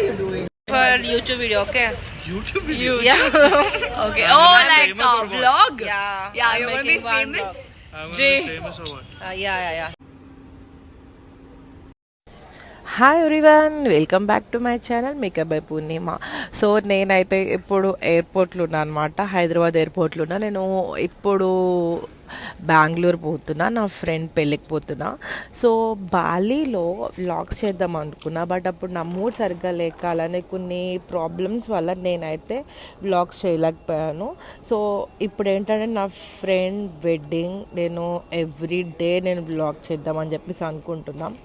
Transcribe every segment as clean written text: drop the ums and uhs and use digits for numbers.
you doing? For YouTube video, okay? YouTube video? Yeah. Okay. I'm Oh, not like famous or a what? vlog? Yeah. Yeah, I'm you're gonna be making one famous. vlog. I'm gonna Jay. be famous or what? Yeah. Hi everyone, welcome back to my channel makeup by Purnima. So నేనైతే ఇప్పుడు ఎయిర్పోర్ట్లో ఉన్నా అనమాట, హైదరాబాద్ ఎయిర్పోర్ట్లో ఉన్నా. నేను ఇప్పుడు బెంగళూరు పోతున్నా, నా ఫ్రెండ్ పెళ్ళికి పోతున్నా. సో బాలీలో వ్లాగ్స్ చేద్దాం అనుకున్నా, బట్ అప్పుడు నా మూడ్ సరిగ్గా లేక అలానే కొన్ని ప్రాబ్లమ్స్ వల్ల నేనైతే వ్లాగ్స్ చేయలేకపోయాను. సో ఇప్పుడు ఏంటంటే నా ఫ్రెండ్ వెడ్డింగ్, నేను ఎవ్రీ డే నేను వ్లాగ్ చేద్దామని చెప్పేసి అనుకుంటున్నాను.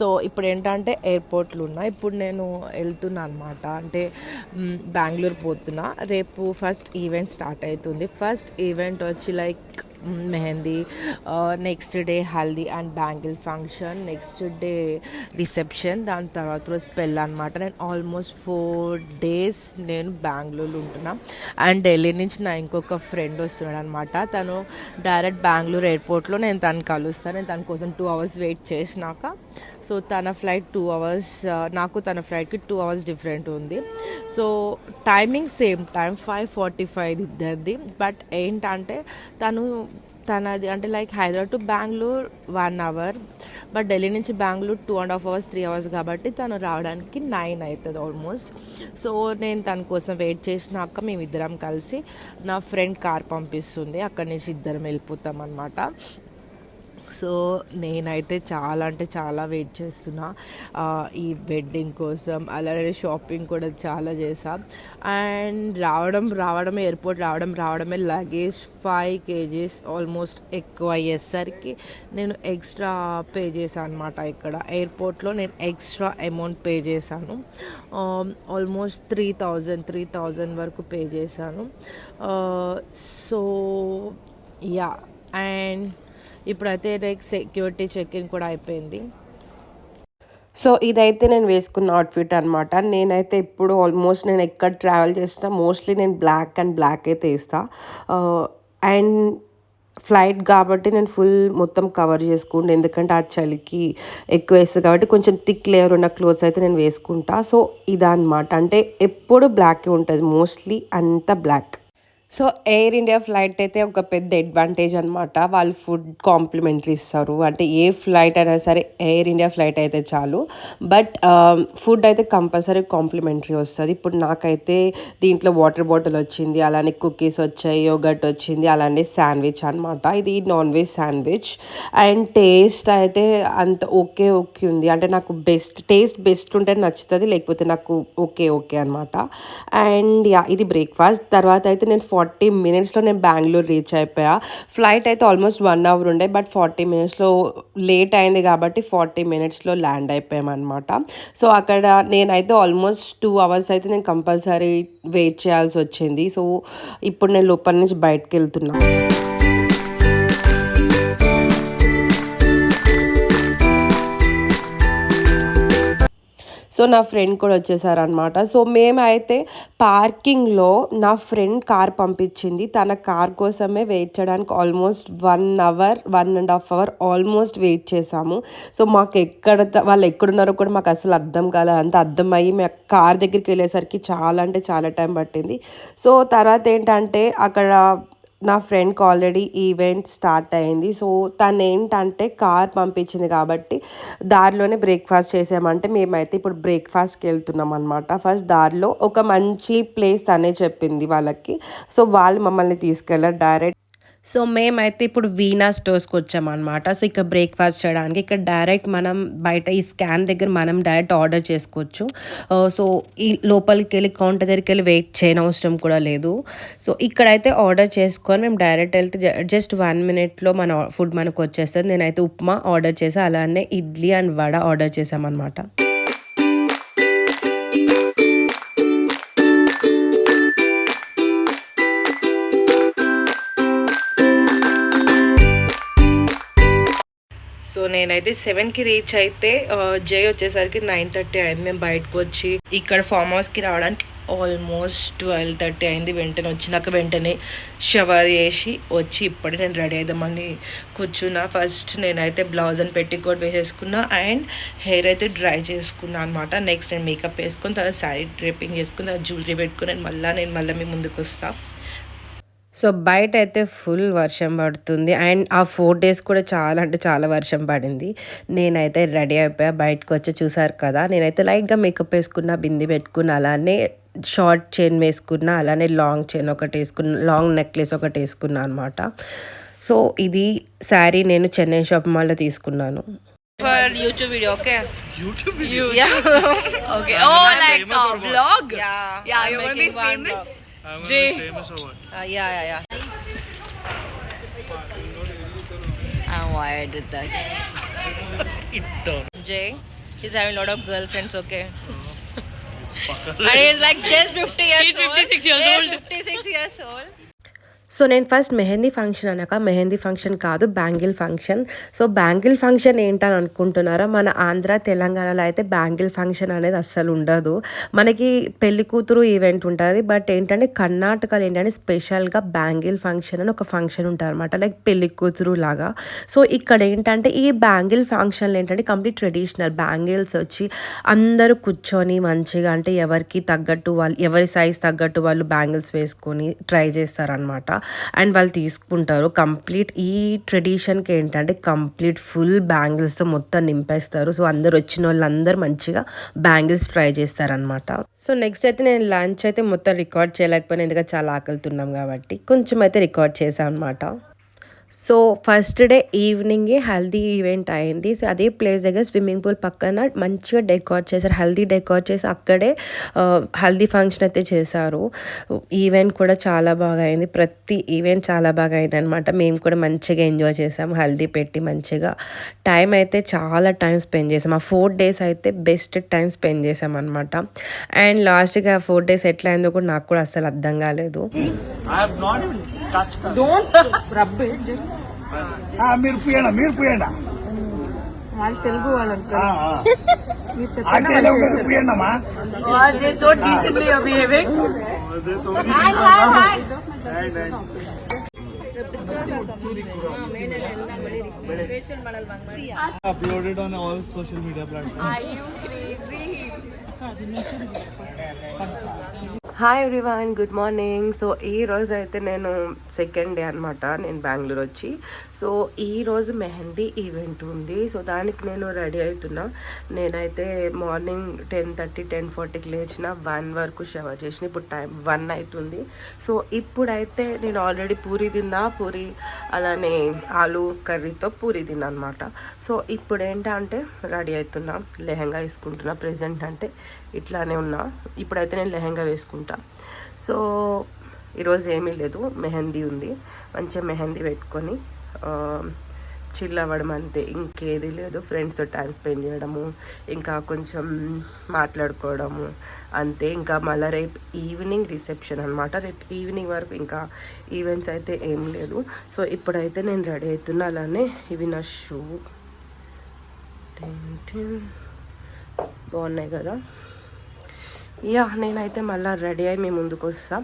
సో ఇప్పుడు ఏంటంటే ఎయిర్పోర్ట్లు ఉన్నా, ఇప్పుడు నేను వెళ్తున్నా అనమాట, అంటే బెంగళూరు పోతున్నా. రేపు ఫస్ట్ ఈవెంట్ స్టార్ట్ అవుతుంది. ఫస్ట్ ఈవెంట్ వచ్చి like mehndi, next day haldi and bangle function, next day reception, దాని తర్వాత రోజు పెళ్ళి అనమాట. నేను ఆల్మోస్ట్ 4 days నేను బెంగళూరులో ఉంటున్నా. అండ్ ఢిల్లీ నుంచి నా ఇంకొక ఫ్రెండ్ వస్తున్నాడు అనమాట. తను డైరెక్ట్ బెంగళూరు ఎయిర్పోర్ట్లో నేను తను కలుస్తాను. నేను తన కోసం 2 hours వెయిట్ చేసినాక, సో తన ఫ్లైట్ 2 hours, నాకు తన ఫ్లైట్కి 2 hours డిఫరెంట్ ఉంది. సో టైమింగ్ సేమ్ టైం 5:45 ఇద్దరిది. బట్ ఏంటంటే తనది అంటే like Hyderabad to Bengaluru 1 hour, but Delhi నుంచి బెంగళూరు 2.5 hours 3 hours కాబట్టి తను రావడానికి 9 అవుతుంది ఆల్మోస్ట్. సో నేను తన కోసం వెయిట్ చేసినాక మేమిద్దరం కలిసి నా ఫ్రెండ్ కార్ పంపిస్తుంది, అక్కడి నుంచి ఇద్దరం వెళ్ళిపోతాం అన్నమాట. సో నేనైతే చాలా అంటే చాలా వెయిట్ చేస్తున్నా ఈ వెడ్డింగ్ కోసం. అలాగే షాపింగ్ కూడా చాలా చేసా. అండ్ ఎయిర్పోర్ట్ రావడమే లగేజ్ 5 kgs ఆల్మోస్ట్ ఎక్కువ అయ్యేసరికి నేను ఎక్స్ట్రా పే చేశాను అనమాట. ఇక్కడ ఎయిర్పోర్ట్లో నేను ఎక్స్ట్రా అమౌంట్ పే చేశాను, ఆల్మోస్ట్ 3,000 వరకు పే చేశాను. సో యా, అండ్ ఇప్పుడైతే లైక్ సెక్యూరిటీ చెక్-ఇన్ కూడా అయిపోయింది. సో ఇదైతే నేను వేసుకున్న అవుట్ఫిట్ అనమాట. నేనైతే ఇప్పుడు ఆల్మోస్ట్ నేను ఎక్కడ ట్రావెల్ చేసినా మోస్ట్లీ నేను బ్లాక్ అయితే వేస్తాను. అండ్ ఫ్లైట్ కాబట్టి నేను ఫుల్ మొత్తం కవర్ చేసుకుంటా, ఎందుకంటే ఆ చలికి ఎక్కువ వేస్తుంది కాబట్టి కొంచెం థిక్ లేయర్ ఉన్న క్లోత్స్ అయితే నేను వేసుకుంటా. సో ఇదన్నమాట, అంటే ఎప్పుడు బ్లాకే ఉంటుంది, మోస్ట్లీ అంతా black. So Air India flight అయితే ఒక పెద్ద అడ్వాంటేజ్ అనమాట. వాళ్ళు ఫుడ్ కాంప్లిమెంటరీ ఇస్తారు, అంటే ఏ ఫ్లైట్ అయినా సరే ఎయిర్ ఇండియా ఫ్లైట్ అయితే చాలు, బట్ ఫుడ్ అయితే కంపల్సరీ కాంప్లిమెంటరీ వస్తుంది. ఇప్పుడు నాకైతే దీంట్లో వాటర్ బాటిల్ వచ్చింది, అలానే కుకీస్ వచ్చాయి, యోగర్ట్ వచ్చింది, అలానే శాండ్విచ్ అనమాట. ఇది non veg sandwich. And taste అయితే అంత ఓకే ఉంది, అంటే నాకు బెస్ట్ ఉంటే నచ్చుతుంది, లేకపోతే నాకు ఓకే అనమాట. అండ్ యా, ఇది బ్రేక్ఫాస్ట్. తర్వాత అయితే నేను 40 minutesలో నేను బెంగళూరు రీచ్ అయిపోయా. ఫ్లైట్ అయితే ఆల్మోస్ట్ 1 hour ఉండే, బట్ 40 minutesలో లేట్ అయింది కాబట్టి 40 minutesలో ల్యాండ్ అయిపోయామన్నమాట. సో అక్కడ నేనైతే ఆల్మోస్ట్ 2 hours అయితే నేను కంపల్సరీ వెయిట్ చేయాల్సి వచ్చింది. సో ఇప్పుడు నేను లోపల నుంచి బయటకు వెళ్తున్నా. సో నా ఫ్రెండ్ కూడా వచ్చేసారనమాట. సో మేమైతే పార్కింగ్లో నా ఫ్రెండ్ కార్ పంపించింది, తన కార్ కోసమే వెయిట్ చేయడానికి almost 1 hour 1.5 hour almost wait చేసాము. సో మాకు వాళ్ళు ఎక్కడున్నారో కూడా మాకు అసలు అర్థం కాలేదు. అంత అర్థమయ్యి మేము కార్ దగ్గరికి వెళ్ళేసరికి చాలా అంటే చాలా టైం పట్టింది. సో తర్వాత ఏంటంటే అక్కడ నా ఫ్రెండ్కి ఆల్రెడీ ఈవెంట్ స్టార్ట్ అయింది. సో తను ఏంటంటే కార్ పంపించింది కాబట్టి దారిలోనే బ్రేక్ఫాస్ట్ చేసామంటే మేమైతే ఇప్పుడు బ్రేక్ఫాస్ట్కి వెళ్తున్నాం అనమాట. ఫస్ట్ దారిలో ఒక మంచి ప్లేస్ తనే చెప్పింది వాళ్ళకి, సో వాళ్ళు మమ్మల్ని తీసుకెళ్ళారు డైరెక్ట్. సో మేమైతే ఇప్పుడు వీనా స్టోర్స్కి వచ్చామన్నమాట. సో ఇక్కడ బ్రేక్ఫాస్ట్ చేయడానికి, ఇక్కడ డైరెక్ట్ మనం బయట ఈ స్కాన్ దగ్గర మనం డైరెక్ట్ ఆర్డర్ చేసుకోవచ్చు. సో ఈ లోపలికి వెళ్ళి కౌంటర్ దగ్గరికి వెళ్ళి వెయిట్ చేయనవసరం కూడా లేదు. సో ఇక్కడైతే ఆర్డర్ చేసుకొని మేము డైరెక్ట్ వెళ్తే జస్ట్ 1 minute మన ఫుడ్ మనకు వచ్చేస్తుంది. నేనైతే ఉప్మా ఆర్డర్ చేసి అలానే ఇడ్లీ అండ్ వడ ఆర్డర్ చేసామన్నమాట. సో నేనైతే 7కి రీచ్ అయితే జై వచ్చేసరికి 9:30 అయింది. మేము బయటకు వచ్చి ఇక్కడ ఫామ్ హౌస్కి రావడానికి ఆల్మోస్ట్ 12:30 అయింది. వెంటనే షవర్ చేసి వచ్చి ఇప్పుడే నేను రెడీ అవుదామని కూర్చున్నా. ఫస్ట్ నేనైతే బ్లౌజ్ అని పెట్టికోట్ వేసేసుకున్నా అండ్ హెయిర్ అయితే డ్రై చేసుకున్నా అనమాట. నెక్స్ట్ నేను మేకప్ వేసుకుని తర్వాత శారీ డ్రేపింగ్ చేసుకుని తర్వాత జ్యువెలరీ పెట్టుకుని నేను మళ్ళీ మీ ముందుకు వస్తాను. సో బయట అయితే ఫుల్ వర్షం పడుతుంది అండ్ ఆ 4 days కూడా చాలా అంటే చాలా వర్షం పడింది. నేనైతే రెడీ అయిపోయా, బయటకు వచ్చి చూసారు కదా. నేనైతే లైట్గా మేకప్ వేసుకున్నా, బింది పెట్టుకున్నా, అలానే షార్ట్ చైన్ వేసుకున్నా, అలానే లాంగ్ చైన్ ఒకటి వేసుకున్నా, లాంగ్ నెక్లెస్ ఒకటి వేసుకున్నా అనమాట. సో ఇది శారీ నేను చెన్నై షాప్ మాల్లో తీసుకున్నాను. For YouTube video, okay? YouTube video? Yeah. Okay. Oh, like a vlog? Yeah. Yeah, I'm you wanna be making one famous? vlog. I'm Jay. gonna be famous or what? Yeah. Why I did that? Jay, he's having a lot of girlfriends, okay? And he's like just 50 years He's old. 56 years He's old. 56 years old. So నేను first mehndi function అనక mehndi function కాదు, bangle function. So bangle function ఏంటని అనుకుంటున్నారా? మన ఆంధ్ర తెలంగాణలో అయితే bangle function అనేది అస్సలు ఉండదు. మనకి పెళ్లి కూతురు ఈవెంట్ ఉంటుంది, బట్ ఏంటంటే కర్ణాటకలో ఏంటంటే స్పెషల్గా బ్యాంగిల్ ఫంక్షన్ అని ఒక ఫంక్షన్ ఉంటుంది అనమాట, లైక్ పెళ్లి కూతురు లాగా. సో ఇక్కడ ఏంటంటే ఈ బ్యాంగిల్ ఫంక్షన్లు ఏంటంటే కంప్లీట్ ట్రెడిషనల్ బ్యాంగిల్స్ వచ్చి అందరూ కూర్చొని మంచిగా అంటే ఎవరికి తగ్గట్టు వాళ్ళు, ఎవరి సైజ్ తగ్గట్టు వాళ్ళు బ్యాంగిల్స్ వేసుకొని ట్రై చేస్తారనమాట. అండ్ వాళ్ళు తీసుకుంటారు. కంప్లీట్ ఈ ట్రెడిషన్కి ఏంటంటే కంప్లీట్ ఫుల్ బ్యాంగిల్స్తో మొత్తం నింపేస్తారు. సో అందరు వచ్చిన వాళ్ళందరూ మంచిగా బ్యాంగిల్స్ ట్రై చేస్తారనమాట. సో నెక్స్ట్ అయితే నేను లంచ్ అయితే మొత్తం రికార్డ్ చేయలేకపోయినా, ఎందుకంటే చాలా ఆకలితున్నాం కాబట్టి కొంచెం అయితే రికార్డ్ చేశాను అనమాట. సో ఫస్ట్ డే ఈవినింగే హల్దీ ఈవెంట్ అయింది. సో అదే ప్లేస్ దగ్గర స్విమ్మింగ్ పూల్ పక్కన మంచిగా డెకార్ చేశారు, హల్దీ డెకార్ చేసి అక్కడే హల్దీ ఫంక్షన్ అయితే చేశారు. ఈవెంట్ కూడా చాలా బాగా అయింది, ప్రతి ఈవెంట్ చాలా బాగా అయింది అనమాట. మేము కూడా మంచిగా ఎంజాయ్ చేసాము, హల్దీ పెట్టి మంచిగా టైం అయితే చాలా టైం స్పెండ్ చేసాం. ఆ 4 days అయితే బెస్ట్ టైం స్పెండ్ చేసాం అనమాట. అండ్ లాస్ట్గా 4 days ఎట్లా అయిందో కూడా నాకు కూడా అస్సలు అర్థం కాలేదు. మీరు పోయండి వాళ్ళు తెలుగు వాళ్ళు పోయండమ్మా. Uploaded on all social media platforms. Are you crazy? Hi everyone, good morning. So ఈరోజు అయితే నేను సెకండ్ డే అనమాట, నేను బెంగళూరు వచ్చి. సో ఈరోజు మెహందీ ఈవెంట్ ఉంది. సో దానికి నేను రెడీ అవుతున్నా. నేనైతే మార్నింగ్ 10:30 10:40కి లేచిన, 1 వరకు షవర్ చేసిన. ఇప్పుడు టైం 1 అవుతుంది. సో ఇప్పుడైతే నేను ఆల్రెడీ పూరి తిన్నా, పూరి అలానే ఆలు కర్రీతో పూరి తిన్నా అనమాట. సో ఇప్పుడు ఏంటంటే రెడీ అవుతున్నా, లెహంగా వేసుకుంటున్నా. ప్రెజెంట్ అంటే ఇట్లానే ఉన్నా. ఇప్పుడైతే నేను లెహంగా వేసుకుంటా. సో ఈరోజు ఏమీ లేదు, మెహందీ ఉంది. మంచిగా మెహందీ పెట్టుకొని చిల్ అవ్వడం అంతే, ఇంకేది లేదు. ఫ్రెండ్స్తో టైం స్పెండ్ చేయడము, ఇంకా కొంచెం మాట్లాడుకోవడము అంతే. ఇంకా మళ్ళీ రేపు ఈవినింగ్ రిసెప్షన్ అనమాట. రేపు ఈవినింగ్ వరకు ఇంకా ఈవెంట్స్ అయితే ఏం లేదు. సో ఇప్పుడైతే నేను రెడీ అవుతున్నా. అలానే ఇవి నా షూ బాగున్నాయి కదా. యా నేనైతే మళ్ళీ రెడీ అయ్యి మీ ముందుకు వస్తా.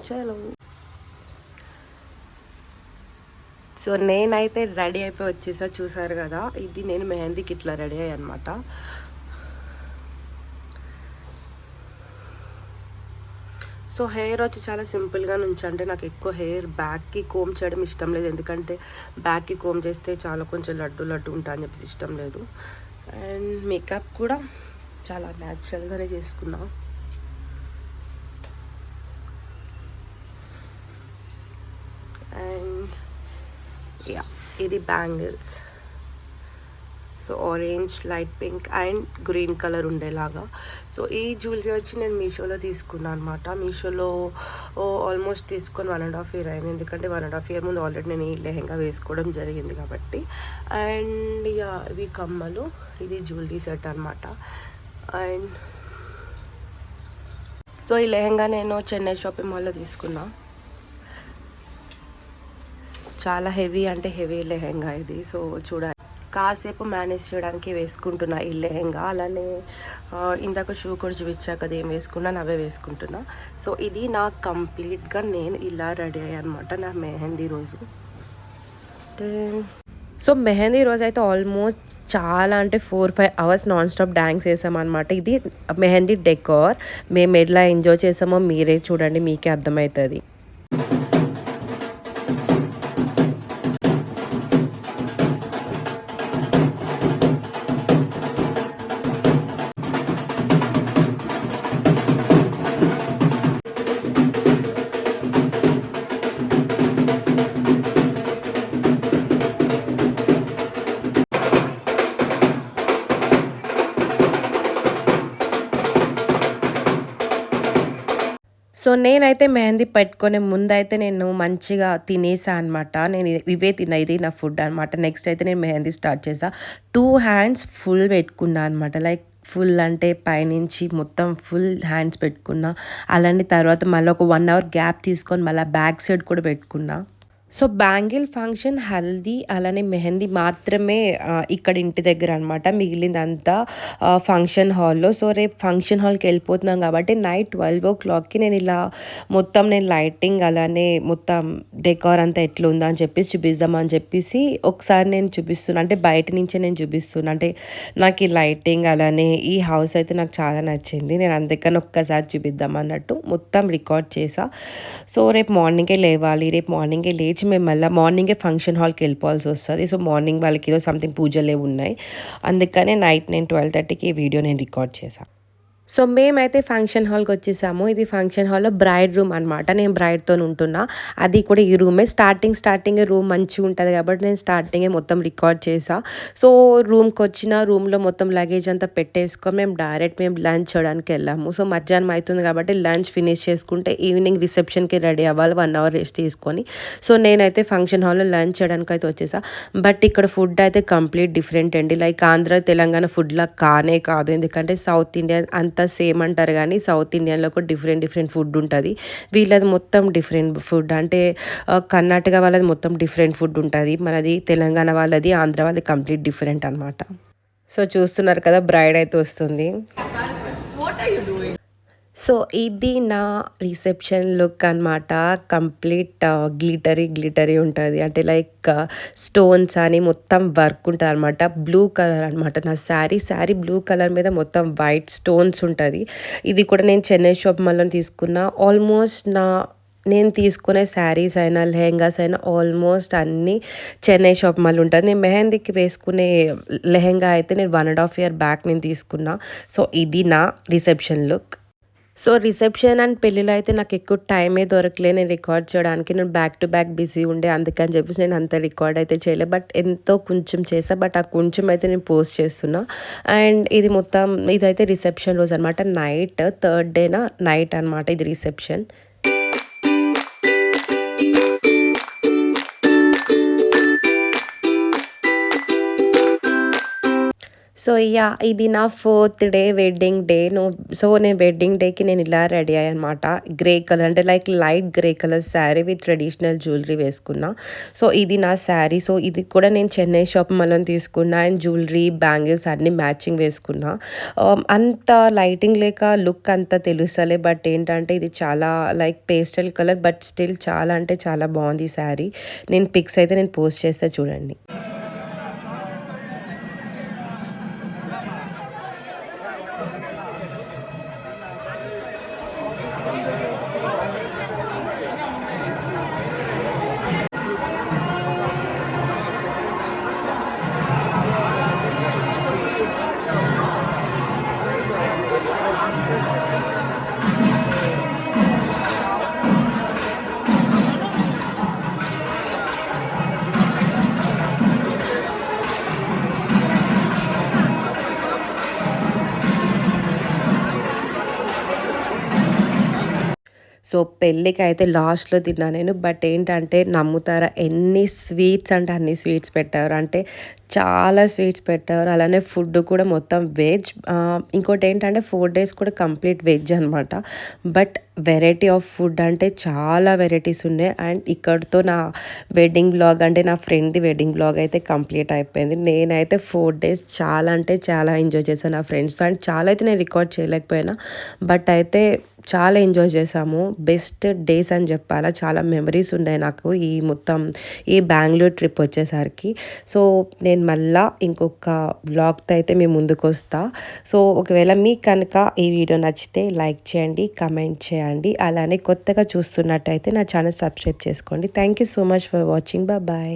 చలో. సో నేనైతే రెడీ అయిపోయి వచ్చేసా, చూసారు కదా. ఇది నేను మెహందీకి ఇట్లా రెడీ అయ్యి అనమాట. సో హెయిర్ వచ్చి చాలా సింపుల్గా నుంచి, అంటే నాకు ఎక్కువ హెయిర్ బ్యాక్కి కోమ్ చేయడం ఇష్టం లేదు, ఎందుకంటే బ్యాక్కి కోమ్ చేస్తే చాలా కొంచెం లడ్డు ఉంటా అని చెప్పేసి ఇష్టం లేదు. అండ్ మేకప్ కూడా చాలా న్యాచురల్గానే చేసుకున్నా. అండ్ యా ఇది bangles. So orange, light pink and green colour ఉండేలాగా. సో ఈ జ్యువెలరీ వచ్చి నేను మీషోలో తీసుకున్నాను అనమాట. మీషోలో ఆల్మోస్ట్ తీసుకొని 1.5 year అయింది, ఎందుకంటే 1.5 year ముందు ఆల్రెడీ నేను ఈ లెహంగా వేసుకోవడం జరిగింది కాబట్టి. అండ్ యా ఇవి కమ్మలు, ఇది జ్యువెలరీ సెట్ అనమాట. అండ్ సో ఈ లెహంగా నేను చెన్నై షాపింగ్ మాల్లో తీసుకున్నా. చాలా హెవీ అంటే హెవీ లెహెంగా ఇది. సో చూడాలి, కాసేపు మేనేజ్ చేయడానికి వేసుకుంటున్నా ఈ లెహెంగా. అలానే ఇందాక షూ కూడా చూపించాక అది ఏం వేసుకున్నాను అవే వేసుకుంటున్నా. సో ఇది నా కంప్లీట్గా నేను ఇలా రెడీ అయ్యా అనమాట నా మెహందీ రోజు. సో మెహందీ రోజు అయితే ఆల్మోస్ట్ చాలా అంటే 4-5 అవర్స్ నాన్ స్టాప్ డ్యాన్స్ వేసామన్నమాట. ఇది మెహందీ డెకోర్. మేము ఎట్లా ఎంజాయ్ చేసామో మీరే చూడండి, మీకే అర్థమవుతుంది. సో నేనైతే మెహందీ పెట్టుకునే ముందైతే నేను మంచిగా తినేసా అనమాట. నేను ఇవే ఇది నా ఫుడ్ అనమాట. నెక్స్ట్ అయితే నేను మెహందీ స్టార్ట్ చేసా. 2 హ్యాండ్స్ ఫుల్ పెట్టుకున్నా అనమాట. లైక్ ఫుల్ అంటే పైనుంచి మొత్తం ఫుల్ హ్యాండ్స్ పెట్టుకున్నా. అలాంటి తర్వాత మళ్ళీ ఒక 1 అవర్ గ్యాప్ తీసుకొని మళ్ళీ బ్యాక్ సైడ్ కూడా పెట్టుకున్నా. సో బ్యాంగిల్ ఫంక్షన్, హల్దీ అలానే మెహందీ మాత్రమే ఇక్కడ ఇంటి దగ్గర అనమాట. మిగిలిందంతా ఫంక్షన్ హాల్లో. సో రేపు ఫంక్షన్ హాల్కి వెళ్ళిపోతున్నాం కాబట్టి నైట్ 12 o'clockకి నేను ఇలా మొత్తం నేను లైటింగ్ అలానే మొత్తం డెకార్ అంతా ఎట్లా ఉందా అని చెప్పేసి చూపిద్దామని చెప్పేసి ఒకసారి నేను చూపిస్తున్నాను. అంటే బయట నుంచే నేను చూపిస్తున్నాను. అంటే నాకు ఈ లైటింగ్ అలానే ఈ హౌస్ అయితే నాకు చాలా నచ్చింది. నేను అందుకని ఒక్కసారి చూపిద్దాం అన్నట్టు మొత్తం రికార్డ్ చేసా. సో రేపు మార్నింగే లేవాలి. రేపు మార్నింగే లేచి మేము మళ్ళీ మార్నింగే ఫంక్షన్ హాల్కి వెళ్ళిపోవాల్సి వస్తుంది. సో మార్నింగ్ వాళ్ళకి ఏదో సంథింగ్ పూజలే ఉన్నాయి. అందుకనే నైట్ నేను 12:30కి ఈ వీడియో నేను రికార్డ్ చేశాను. సో మేమైతే ఫంక్షన్ హాల్కి వచ్చేసాము. ఇది ఫంక్షన్ హాల్లో బ్రైడ్ రూమ్ అనమాట. నేను బ్రైడ్తో ఉంటున్నా. అది కూడా ఈ రూమే. స్టార్టింగ్ రూమ్ మంచిగా ఉంటుంది కాబట్టి నేను స్టార్టింగే మొత్తం రికార్డ్ చేసా. సో రూమ్కి వచ్చిన రూమ్లో మొత్తం లగేజ్ అంతా పెట్టేసుకొని మేము లంచ్ చేయడానికి వెళ్ళాము. సో మధ్యాహ్నం అవుతుంది కాబట్టి లంచ్ ఫినిష్ చేసుకుంటే ఈవినింగ్ రిసెప్షన్కి రెడీ అవ్వాలి 1 hour రెస్ట్ తీసుకొని. సో నేనైతే ఫంక్షన్ హాల్లో లంచ్ చేయడానికి అయితే వచ్చేసా. బట్ ఇక్కడ ఫుడ్ అయితే కంప్లీట్ డిఫరెంట్ అండి. లైక్ ఆంధ్ర తెలంగాణ ఫుడ్లా కానే కాదు. ఎందుకంటే సౌత్ ఇండియా అంతా సేమ్ అంటారు కానీ సౌత్ ఇండియన్లో కూడా డిఫరెంట్ ఫుడ్ ఉంటుంది. వీళ్ళది మొత్తం డిఫరెంట్ ఫుడ్. అంటే కర్ణాటక వాళ్ళది మొత్తం డిఫరెంట్ ఫుడ్ ఉంటుంది. మనది తెలంగాణ వాళ్ళది ఆంధ్ర వాళ్ళది కంప్లీట్ డిఫరెంట్ అనమాట. సో చూస్తున్నారు కదా, బ్రైడ్ అయితే వస్తుంది. సో ఇది నా రిసెప్షన్ లుక్ అనమాట. కంప్లీట్ గ్లిటరీ ఉంటుంది. అంటే లైక్ స్టోన్స్ అని మొత్తం వర్క్ ఉంటుంది అనమాట. బ్లూ కలర్ అనమాట నా శారీ బ్లూ కలర్ మీద మొత్తం వైట్ స్టోన్స్ ఉంటుంది. ఇది కూడా నేను చెన్నై షాప్ మళ్ళీ తీసుకున్నా. ఆల్మోస్ట్ నేను తీసుకునే శారీస్ అయినా లెహెంగాస్ అయినా ఆల్మోస్ట్ అన్నీ చెన్నై షాప్ మళ్ళీ ఉంటుంది. నేను మెహందీకి వేసుకునే లెహెంగా అయితే నేను 1.5 year బ్యాక్ నేను తీసుకున్నా. సో ఇది నా reception look. So reception and పెళ్ళిలో అయితే నాకు ఎక్కువ టైమే దొరకలే నేను రికార్డ్ చేయడానికి. నేను బ్యాక్ టు బ్యాక్ బిజీ ఉండే, అందుకని చెప్పేసి నేను అంత రికార్డ్ అయితే చేయలేదు. బట్ ఎంతో కొంచెం చేసా. బట్ ఆ కొంచెం అయితే నేను పోస్ట్ చేస్తున్నా. అండ్ ఇది మొత్తం ఇదైతే రిసెప్షన్ రోజు అనమాట. నైట్ 3rd day నైట్ అనమాట ఇది రిసెప్షన్. సో ఇది నా 4th day wedding day. So నేను వెడ్డింగ్ డేకి నేను ఇలా రెడీ అయ్యా అనమాట. గ్రే కలర్ అంటే like light grey colour sari with traditional jewellery వేసుకున్నా. సో ఇది నా శారీ. సో ఇది కూడా నేను చెన్నై షాప్ మళ్ళీ తీసుకున్నా. అండ్ జ్యువెలరీ బ్యాంగిల్స్ అన్నీ మ్యాచింగ్ వేసుకున్నా. అంత లైటింగ్ లేక లుక్ అంత తెలుస్తలే. బట్ ఏంటంటే ఇది చాలా like pastel colour but still చాలా అంటే చాలా బాగుంది ఈ శారీ. నేను పిక్స్ అయితే నేను పోస్ట్ చేస్తే చూడండి. సో పెళ్ళికి అయితే లాస్ట్లో తిన్నా నేను. బట్ ఏంటంటే నమ్ముతారా, ఎన్ని స్వీట్స్ అంటే అన్ని స్వీట్స్ పెట్టారు, అంటే చాలా స్వీట్స్ పెట్టారు. అలానే ఫుడ్ కూడా మొత్తం వెజ్. ఇంకోటి ఏంటంటే 4 days కూడా కంప్లీట్ వెజ్ అనమాట. బట్ వెరైటీ ఆఫ్ ఫుడ్ అంటే చాలా వెరైటీస్ ఉన్నాయి. అండ్ ఇక్కడితో నా వెడ్డింగ్ బ్లాగ్, అంటే నా ఫ్రెండ్ది వెడ్డింగ్ బ్లాగ్ అయితే కంప్లీట్ అయిపోయింది. నేనైతే 4 days చాలా అంటే చాలా ఎంజాయ్ చేశాను నా ఫ్రెండ్స్తో. అండ్ చాలా అయితే నేను రికార్డ్ చేయలేకపోయినా, బట్ అయితే చాలా ఎంజాయ్ చేసాము. బెస్ట్ డేస్ అని చెప్పాలా, చాలా మెమరీస్ ఉన్నాయి నాకు ఈ బెంగళూరు ట్రిప్ వచ్చేసరికి. సో నేను మళ్ళా ఇంకొక వ్లాగ్తో అయితే మీ ముందుకు వస్తా. సో ఒకవేళ మీకు కనుక ఈ వీడియో నచ్చితే లైక్ చేయండి, కమెంట్ చేయండి. అలానే కొత్తగా చూస్తున్నట్టయితే నా ఛానల్ సబ్స్క్రైబ్ చేసుకోండి. Thank you so much for watching. Bye.